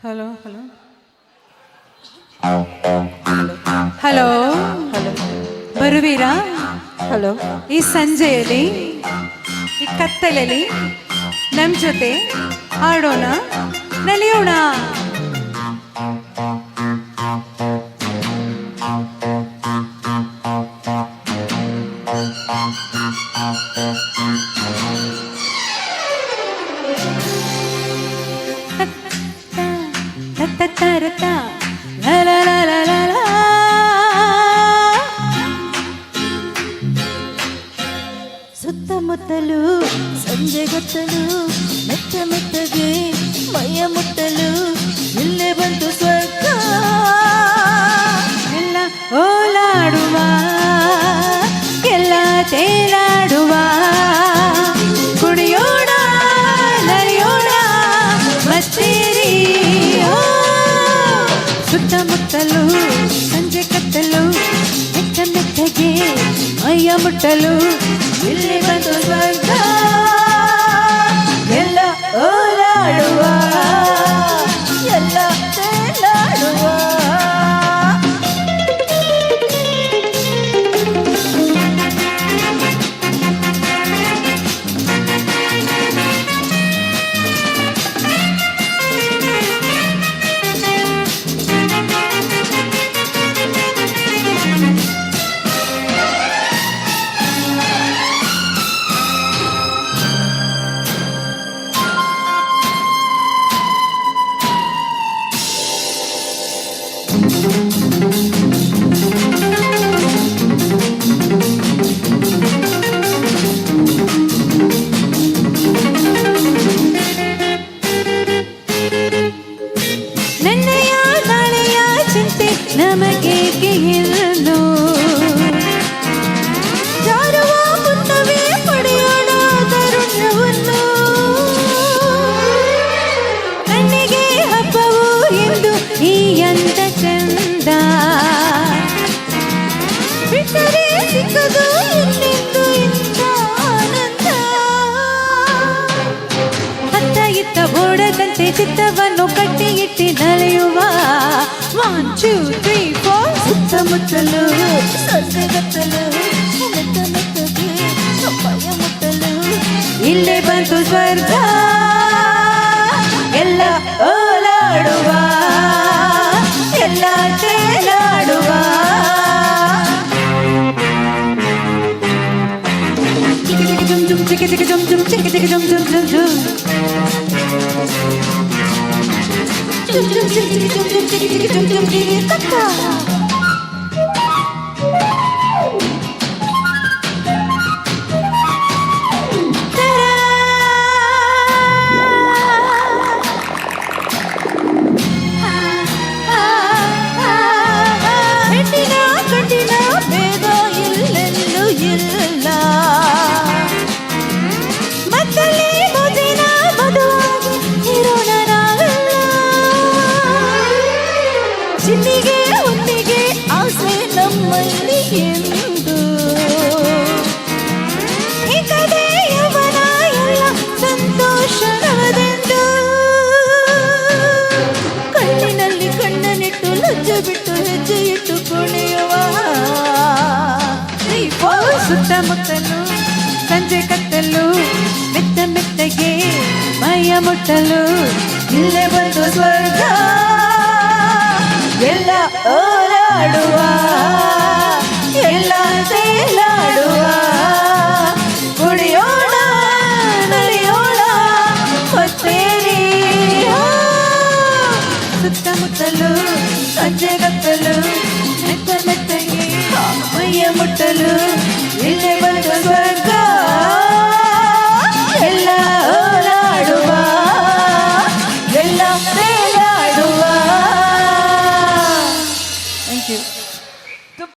Hello hello hello hello ಬರುವೀರಾ? Hello. ಈ ಸಂಜೆಯಲ್ಲಿ ಈ ಕತ್ತಲಲ್ಲಿ ನಮ್ಮ ಜೊತೆ ಆಡೋಣ, ನಲಿಯೋಣ. ಸುತ್ತಮುತ್ತಲು ಸಂಜೆ ಗೊತ್ತಲು ಮೆತ್ತ ಮೆತ್ತಗೆ ಮೈಯ ಮುಟ್ಟಲು ಇಲ್ಲೇ ಬಂತು ಸ್ವರ್ಗ. ಎಲ್ಲ ಓಲಾಡುವ, ಎಲ್ಲ ತೇಲಾಡುವ, ಕುಣಿಯೋಣ ನಲಿಯೋಣ ಮತ್ತೇರಿ. ಸುತ್ತಮುತ್ತಲು ಸಂಜೆ ಕತ್ತಲು ಮೆತ್ತ ಮೆತ್ತಗೆ ಮೈಯ ಮುಟ್ಟಲು ಇಲ್ಲಿ ಬಂತು ಸ್ವರ್ಗ. ಎಲ್ಲ ಓಲಾಡುವ ಎಲ್ಲ ತೇಲಾಡುವ. ನೆನ್ನೆಯ ನಾಳೆಯ ಚಿಂತೆ ನಮಗೇಕೆ ಇಲ್ಲೋ, ಜಾರುವ ಮುನ್ನವೇ ಪಡೆಯೋಣ ತರುಣವನ್ನು. ಕಣ್ಣಿಗೆ ಹಬ್ಬವು ಎಂದು ಈ ಅಂದ ಚಂದ, ಬಿಟ್ಟರೆ ಸಿಕ್ಕದು ಇನ್ನೆಂದು ಇಂಥ ಆನಂದ. ಅತ್ತ ಇತ್ತ ಓಡದಂತೆ ಚಿತ್ತವನ್ನು ಕಟ್ಟಿ ಇಟ್ಟಿ ನಲಿಯುವ. 1 2 3 4. ಸುತ್ತಮುತ್ತಲು ಸಂಜೆ ಗೊತ್ತಲು ಮೆತ್ತ ಮೆತ್ತಗೆ ಮೈಯ ಮುಟ್ಟಲು ಇಲ್ಲೇ ಬಂತು ಸ್ವರ್ಗ. ಎಲ್ಲ ಓಲಾಡುವ, ಎಲ್ಲ ತೇಲಾಡುವ. ಚಿಕ್ಕ ಚಿಕ್ಕ ಜುಮ್ ಜುಮ್ ಚಿಕ್ಕ ಚಿಕ್ಕ ಜುಮ್ ಜುಮ್ ಚಿಕ್ಕ ಚಿಕ್ಕ ಜುಮ್ ಜುಮ್ ಜುಮ್ ಜುಮ್. ಜುಮ್ ಜುಮ್ ಚಿಕ್ಕ ಚಿಕ್ಕ ಜುಮ್ ಜುಮ್ ಚಿಕ್ಕ ಚಿಕ್ಕ ಜುಮ್ ಜುಮ್ ಜಿಗಿ ತಕ್ಕ. ಹೆಣ್ಣಿನ ಗಂಡಿನ ಭೇದ ಇಲ್ಲೆಲ್ಲೂ ಇಲ್ಲ. ಮತ್ತಲ್ಲಿ ಮುದಿನ ಮದುವಾಗಿ ಇರೋಣ ನಾವೆಲ್ಲ. ಚಿನ್ನಿಗೆ ಹುಣ್ಣಿಗೆ ಆಸೆ ನಮ್ಮಲ್ಲಿ ಎಂದು. ಈ ಕಡೆ ಯವನ ಎಲ್ಲ ಸಂತೋಷ ನಮದೆಂದು. ಕಣ್ಣಿನಲ್ಲಿ ಕಣ್ಣನಿಟ್ಟು ಲಜ್ಜೆ ಬಿಟ್ಟು ಹೆಜ್ಜೆ ಇಟ್ಟು ಕುಣಿಯುವ. ಸುತ್ತಮುತ್ತಲು ಸಂಜೆ ಕತ್ತಲು ಮೆತ್ತ ಮೆತ್ತಗೆ ಮೈಯ ಮುಟ್ಟಲು ಇಲ್ಲೇ ಬಂತು ಸ್ವರ್ಗ. ಎಲ್ಲ ಓಲಾಡುವ ಎಲ್ಲ ತೇಲಾಡುವ. ಕುಣಿಯೋಣ ನಲಿಯೋಣ ಮತ್ತೇರಿ. ಸುತ್ತಮುತ್ತಲು ಸಂಜೆ ಗತ್ತಲು ಮೆತ್ತ ಮೆತ್ತಗೆ ಮೈಯ ಮುಟ್ಟಲು ಇಲ್ಲೇ ಬಂತು ಸ್ವರ್ಗ.